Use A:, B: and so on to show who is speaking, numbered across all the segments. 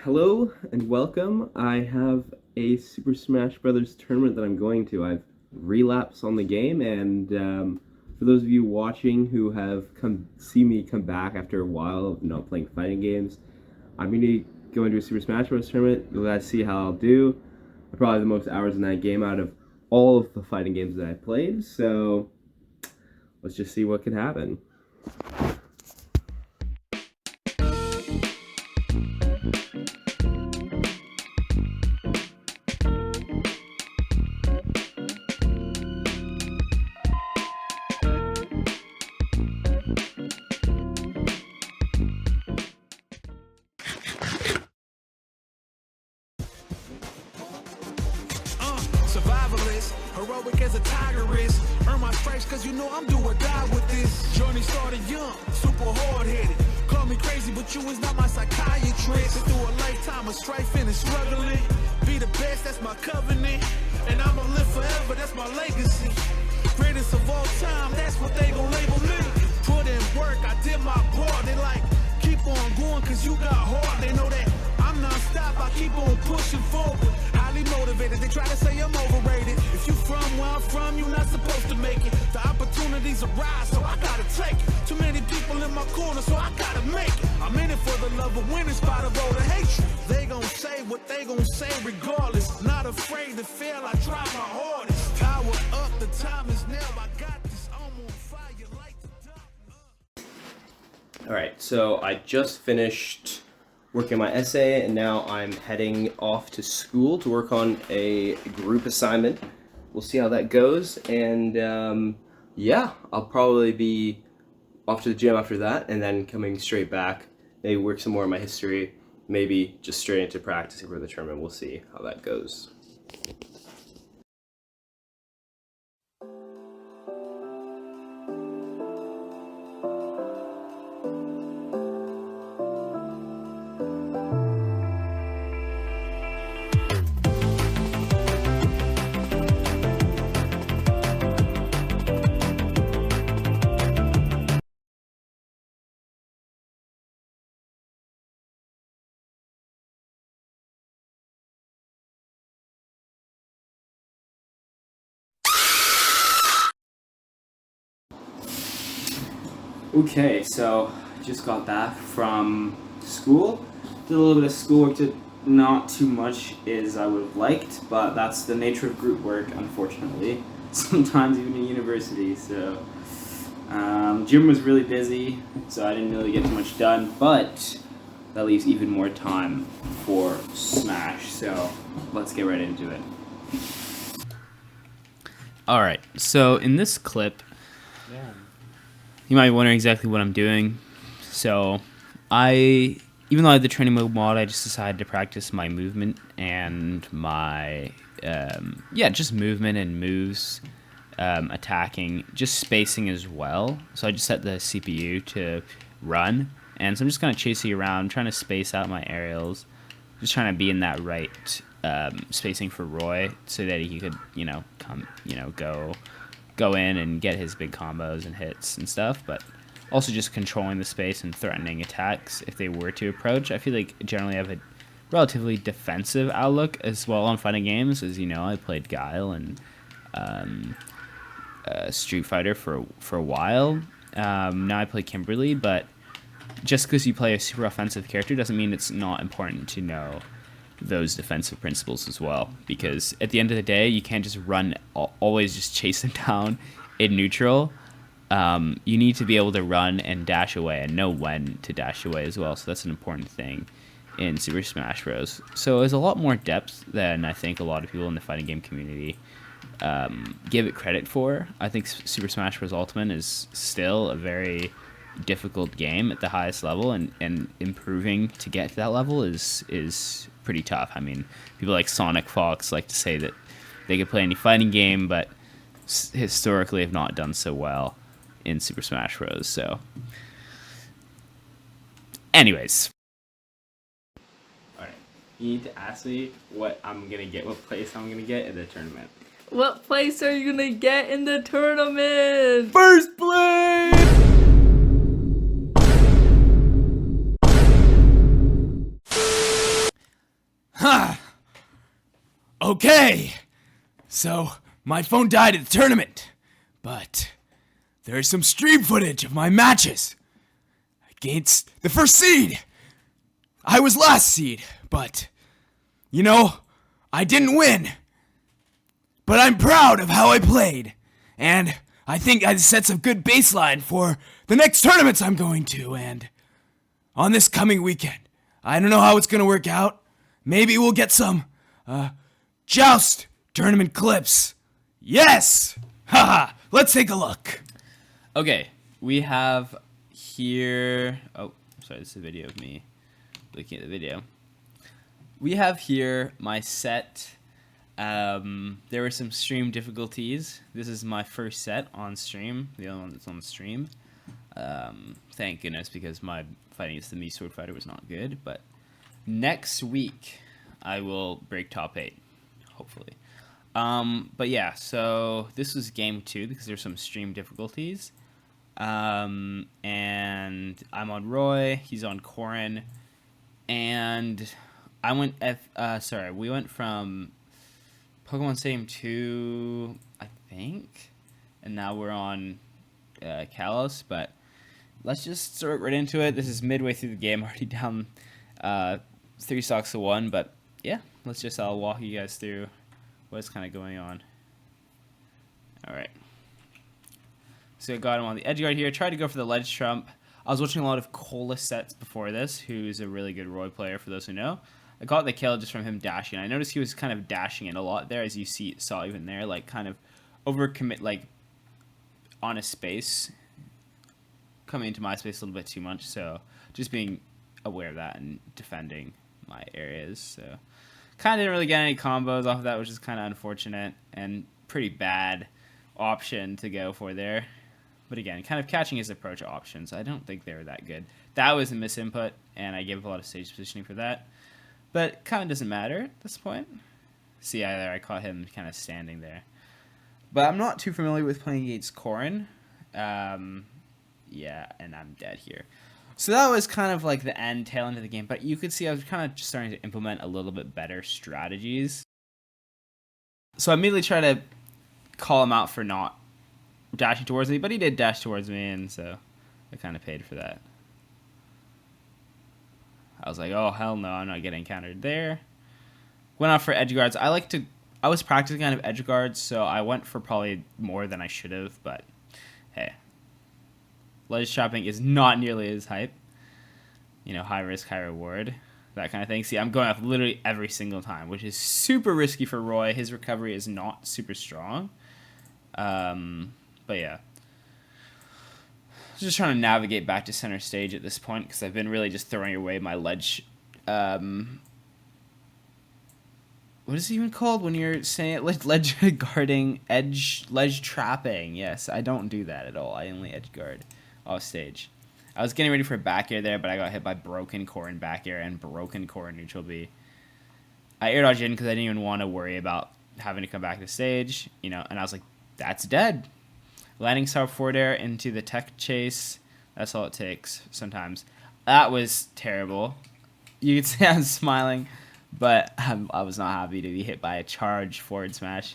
A: Hello and welcome. I have a Super Smash Brothers tournament that I'm going to. I've relapsed on the game, and for those of you watching who have seen me come back after a while of not playing fighting games, I'm going to go into a Super Smash Bros. Tournament. You'll guys see how I'll do. I probably have the most hours in that game out of all of the fighting games that I played, so let's just see what can happen.
B: Survivalist, heroic as a tiger is. Earn my stripes cause you know I'm do or die with this. Journey started young, super hard-headed. Call me crazy, but you is not my psychiatrist. Been through a lifetime of strife and struggling. Be the best, that's my covenant. And I'ma live forever, that's my legacy. Greatest of all time, that's what they gon' label me. Put in work, I did my part. They like, keep on going cause you got heart. They know that I'm non-stop, I keep on pushing forward. Highly motivated, they try to say I'm overrated. If you from where I'm from, you're not supposed to make it. The opportunities arise, so I gotta take it. Too many people in my corner, so I gotta make it. I'm in it for the love of winning, spot of all the hatred. They gon' say what they gon' say regardless. Not afraid to fail, I try my hardest. Power up, the time is now, I got this. I'm on fire like the dark.
A: Alright, so I just finished working on my essay, and now I'm heading off to school to work on a group assignment. We'll see how that goes, and yeah, I'll probably be off to the gym after that, and then coming straight back, maybe work some more on my history, maybe just straight into practicing for the tournament. We'll see how that goes. Okay, so I just got back from school. Did a little bit of schoolwork, did not too much as I would have liked, but that's the nature of group work, unfortunately. Sometimes even in university, so gym was really busy, so I didn't really get too much done, but that leaves even more time for Smash, so let's get right into it.
C: Alright, so in this clip, you might be wondering exactly what I'm doing. So even though I had the training mode mod, I just decided to practice my movement and my, just movement and moves, attacking, just spacing as well. So I just set the CPU to run, and so I'm just kind of chasing around, trying to space out my aerials, just trying to be in that right spacing for Roy, so that he could, go in and get his big combos and hits and stuff, but also just controlling the space and threatening attacks if they were to approach. I feel like generally I have a relatively defensive outlook as well on fighting games. As you know, I played Guile and Street Fighter for a while. Now I play Kimberly, but just because you play a super offensive character doesn't mean it's not important to know those defensive principles as well, because at the end of the day you can't just always just chase them down in neutral. You need to be able to run and dash away and know when to dash away as well, so that's an important thing in Super Smash Bros. So there's a lot more depth than I think a lot of people in the fighting game community give it credit for. I think Super Smash Bros. Ultimate is still a very difficult game at the highest level, and improving to get to that level is pretty tough. I mean, people like Sonic Fox like to say that they could play any fighting game, but historically have not done so well in Super Smash Bros. So, anyways.
A: Alright, you need to ask me what place I'm gonna get in the tournament.
D: What place are you gonna get in the tournament?
A: First place!
E: Okay. So, my phone died at the tournament, but there's some stream footage of my matches against the first seed. I was last seed, but, you know, I didn't win. But I'm proud of how I played, and I think I set some good baseline for the next tournaments I'm going to, and on this coming weekend. I don't know how it's going to work out. Maybe we'll get some, Joust tournament clips. Yes! Haha, let's take a look.
C: Okay, we have here... Oh, sorry, this is a video of me looking at the video. We have here my set. There were some stream difficulties. This is my first set on stream, the only one that's on the stream. Thank goodness, because my fighting against the Mii Sword Fighter was not good, but next week I will break top 8, hopefully. But yeah, so this was game 2 because there's some stream difficulties. And I'm on Roy, he's on Corrin, and I went we went from Pokemon Stadium 2, I think, and now we're on Kalos, but let's just start right into it. This is midway through the game, already down 3 stocks to 1, but yeah, I'll walk you guys through what's kind of going on. Alright. So I got him on the edge guard here. Tried to go for the ledge trump. I was watching a lot of Cola sets before this, who's a really good Roy player for those who know. I got the kill just from him dashing. I noticed he was kind of dashing in a lot there, as you saw even there, like kind of overcommit, like on a space, coming into my space a little bit too much. So just being aware of that and defending my areas. So kind of didn't really get any combos off of that, which is kind of unfortunate and pretty bad option to go for there. But again, kind of catching his approach options, I don't think they were that good. That was a misinput, and I gave up a lot of stage positioning for that. But kind of doesn't matter at this point. See, there I caught him kind of standing there. But I'm not too familiar with playing against Corrin. Yeah, and I'm dead here. So that was kind of like the tail end of the game. But you could see I was kind of just starting to implement a little bit better strategies. So I immediately tried to call him out for not dashing towards me, but he did dash towards me, and so I kind of paid for that. I was like, oh, hell no, I'm not getting countered there. Went out for edge guards. I was practicing kind of edge guards, so I went for probably more than I should have, but hey. Ledge trapping is not nearly as hype. You know, high risk, high reward, that kind of thing. See, I'm going off literally every single time, which is super risky for Roy. His recovery is not super strong. But yeah. Just trying to navigate back to center stage at this point, because I've been really just throwing away my ledge. What is it even called when you're saying it? Ledge guarding, ledge trapping. Yes, I don't do that at all. I only edge guard off stage. I was getting ready for a back air there, but I got hit by broken Corrin back air and broken Corrin neutral B. I air dodged in because I didn't even want to worry about having to come back to stage, you know, and I was like, that's dead. Landing star forward air into the tech chase. That's all it takes sometimes. That was terrible. You could say I'm smiling, but I was not happy to be hit by a charge forward smash.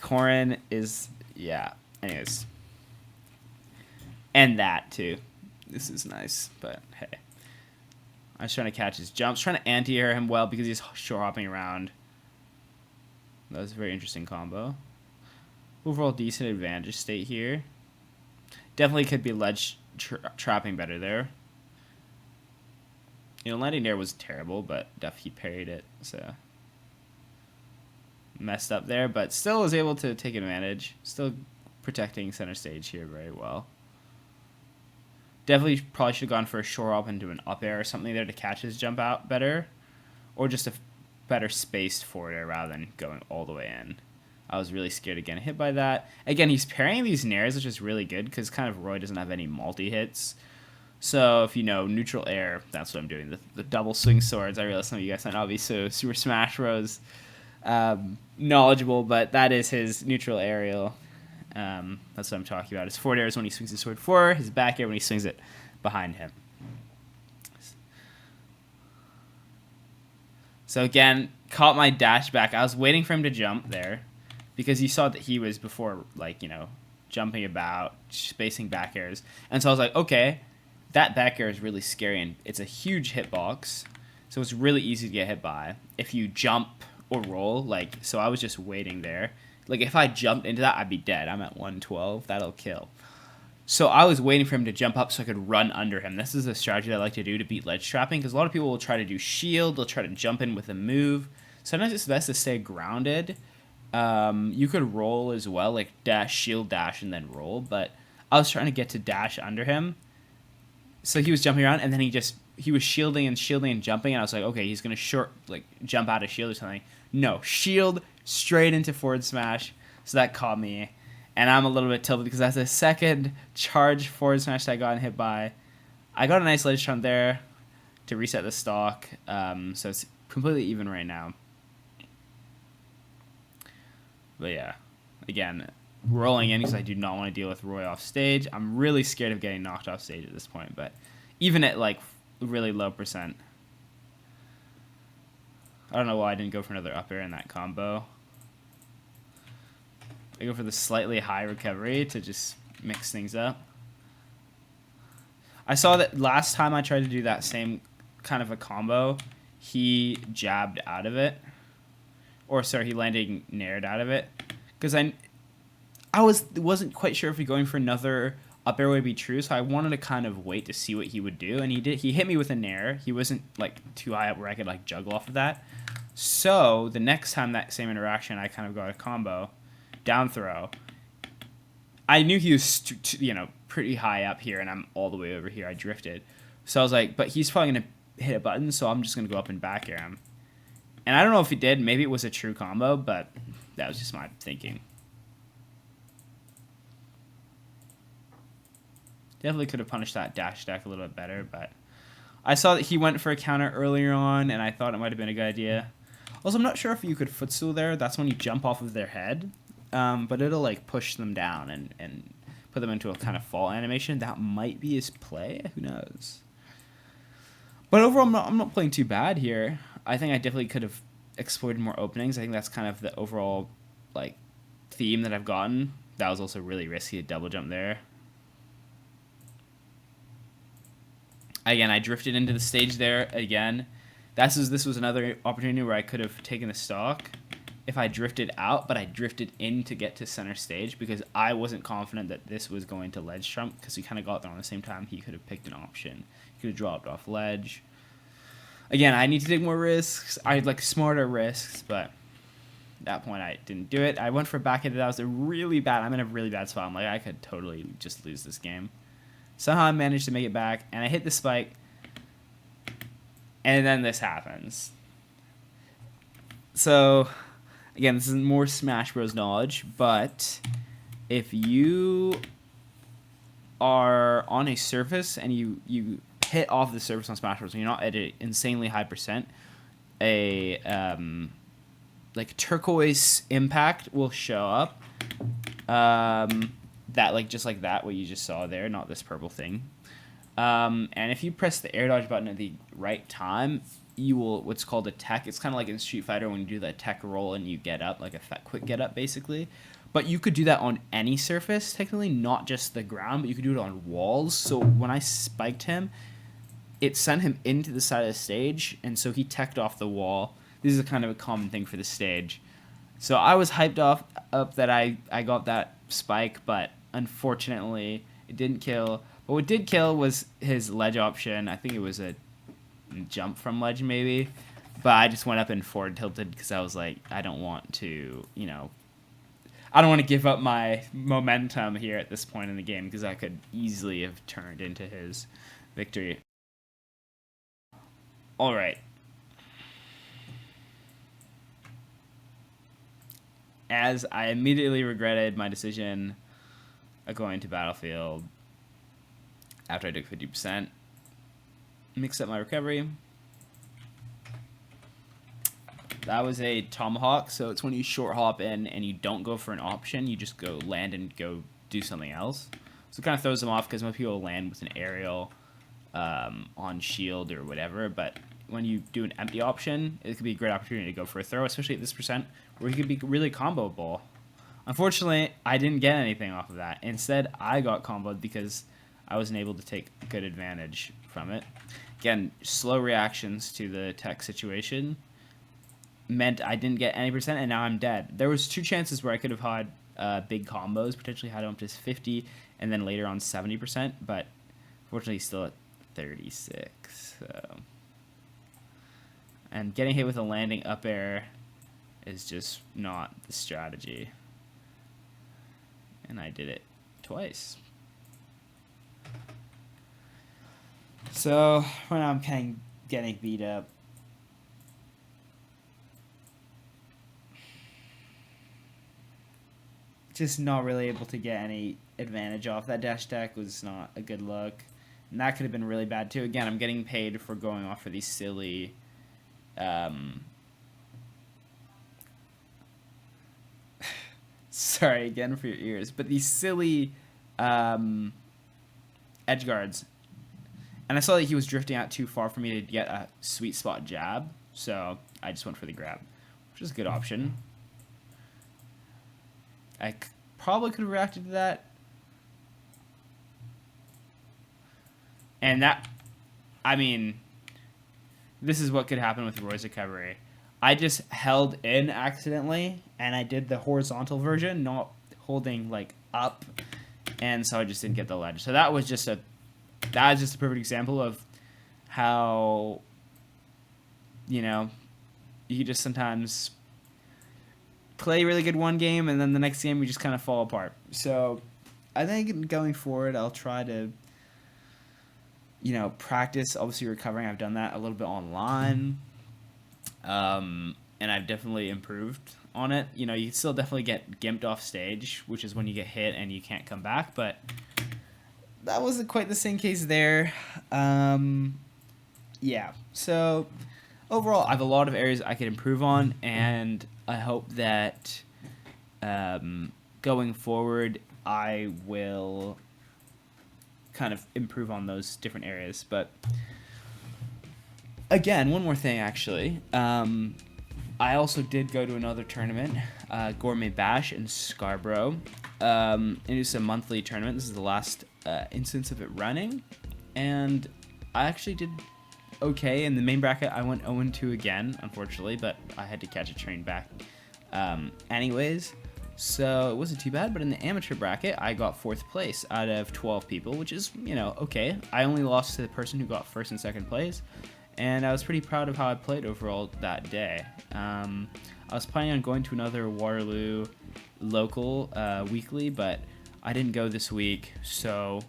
C: Corrin is, yeah. Anyways. And that, too. This is nice, but hey. I was trying to catch his jumps, trying to anti-air him well because he's short hopping around. That was a very interesting combo. Overall decent advantage state here. Definitely could be ledge trapping better there. You know, landing there was terrible, but he parried it, so messed up there, but still was able to take advantage. Still protecting center stage here very well. Definitely probably should have gone for a short up into an up air or something there to catch his jump out better, or just a better spaced forward air rather than going all the way in. I was really scared of getting hit by that. Again, he's parrying these nairs, which is really good because kind of Roy doesn't have any multi-hits. So if you know neutral air, that's what I'm doing. The double swing swords. I realize some of you guys might not be so Super Smash Bros. Knowledgeable, but that is his neutral aerial. That's what I'm talking about. His forward air is when he swings his sword forward. His back air when he swings it behind him. So again, caught my dash back. I was waiting for him to jump there because you saw that he was before, like, jumping about, spacing back airs. And so I was like, okay, that back air is really scary, and it's a huge hitbox, so it's really easy to get hit by if you jump or roll. Like, so I was just waiting there. Like, if I jumped into that, I'd be dead. I'm at 112. That'll kill. So I was waiting for him to jump up so I could run under him. This is a strategy I like to do to beat ledge trapping, because a lot of people will try to do shield. They'll try to jump in with a move. Sometimes it's best to stay grounded. You could roll as well, like dash, shield, dash, and then roll. But I was trying to get to dash under him. So he was jumping around, and then he was shielding and jumping, and I was like, okay, he's going to jump out of shield or something. No, shield straight into forward smash. So that caught me. And I'm a little bit tilted because that's the second charge forward smash that I got hit by. I got a nice ledge trump there to reset the stock. So it's completely even right now. But yeah, again, rolling in because I do not want to deal with Roy off stage. I'm really scared of getting knocked off stage at this point. But even at like really low percent. I don't know why I didn't go for another up air in that combo. I go for the slightly high recovery to just mix things up. I saw that last time I tried to do that same kind of a combo, he jabbed out of it. Or sorry, he landed nared out of it. Because I wasn't quite sure if he going for another up air would be true, so I wanted to kind of wait to see what he would do, and he did. He hit me with a nair. He wasn't like too high up where I could like juggle off of that. So the next time that same interaction, I kind of got a combo. Down throw. I knew he was, pretty high up here, and I'm all the way over here. I drifted. So I was like, but he's probably going to hit a button, so I'm just going to go up and back air him. And I don't know if he did. Maybe it was a true combo, but that was just my thinking. Definitely could have punished that dash deck a little bit better, but I saw that he went for a counter earlier on, and I thought it might have been a good idea. Also, I'm not sure if you could footstool there. That's when you jump off of their head. But it'll like push them down and put them into a kind of fall animation. That might be his play. Who knows? But overall, I'm not playing too bad here. I think I definitely could have explored more openings. I think that's kind of the overall like theme that I've gotten. That was also really risky, a double jump there. Again, I drifted into the stage there again. This was another opportunity where I could have taken the stock if I drifted out, but I drifted in to get to center stage because I wasn't confident that this was going to ledge trump because he kind of got there on the same time. He could have picked an option. He could have dropped off ledge. Again, I need to take more risks. I'd like smarter risks, but at that point I didn't do it. I went for a back hit. That was I'm in a really bad spot. I'm like, I could totally just lose this game. Somehow I managed to make it back, and I hit the spike, and then this happens. So again, this is more Smash Bros. Knowledge, but if you are on a surface and you hit off the surface on Smash Bros. And you're not at an insanely high percent, a like turquoise impact will show up. That like just like that, what you just saw there, not this purple thing. And if you press the air dodge button at the right time, you will what's called a tech. It's kind of like in Street Fighter when you do that tech roll and you get up, like a quick get up basically. But you could do that on any surface, technically, not just the ground, but you could do it on walls. So when I spiked him, it sent him into the side of the stage, and so he teched off the wall. This is a kind of a common thing for the stage. So I was hyped up that I got that spike, but unfortunately it didn't kill. But what did kill was his ledge option. I think it was a jump from ledge maybe, but I just went up and forward tilted because I was like, I don't want to, I don't want to give up my momentum here at this point in the game because I could easily have turned into his victory. All right. As I immediately regretted my decision of going to Battlefield after I took 50%, mixed up my recovery. That was a tomahawk, so it's when you short hop in and you don't go for an option, you just go land and go do something else. So it kind of throws them off because most people land with an aerial on shield or whatever, but when you do an empty option, it could be a great opportunity to go for a throw, especially at this percent, where you could be really comboable. Unfortunately, I didn't get anything off of that. Instead, I got comboed because I wasn't able to take good advantage from it. Again, slow reactions to the tech situation meant I didn't get any percent, and now I'm dead. There was 2 chances where I could have had big combos, potentially had him up to 50, and then later on 70%, but fortunately still at 36. So. And getting hit with a landing up air is just not the strategy. And I did it twice. So right now I'm kind of getting beat up. Just not really able to get any advantage off. That dash attack was not a good look. And that could have been really bad too. Again, I'm getting paid for going off for these silly sorry again for your ears, but these silly edge guards. And I saw that he was drifting out too far for me to get a sweet spot jab, so I just went for the grab, which is a good option. I probably could have reacted to that. And that, I mean, this is what could happen with Roy's recovery. I just held in accidentally, and I did the horizontal version, not holding like up, and so I just didn't get the ledge. So that was just a perfect example of how, you know, you could just sometimes play really good one game, and then the next game you just kind of fall apart. So I think going forward, I'll try to, you know, practice obviously recovering. I've done that a little bit online. And I've definitely improved on it. You know, you still definitely get gimped off stage, which is when you get hit and you can't come back, but that wasn't quite the same case there. Yeah, so overall, I have a lot of areas I could improve on, and I hope that going forward, I will kind of improve on those different areas. But again, one more thing, actually. I also did go to another tournament, Gourmet Bash in Scarborough. And it was a monthly tournament. This is the last instance of it running. And I actually did okay. In the main bracket, I went 0-2 again, unfortunately, but I had to catch a train back anyways. So it wasn't too bad, but in the amateur bracket, I got 4th place out of 12 people, which is, you know, okay. I only lost to the person who got 1st and 2nd place. And I was pretty proud of how I played overall that day. I was planning on going to another Waterloo local weekly, but I didn't go this week, so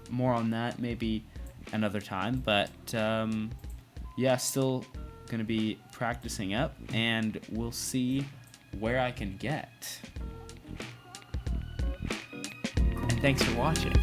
C: more on that maybe another time. But yeah, still going to be practicing up, and we'll see where I can get. And thanks for watching.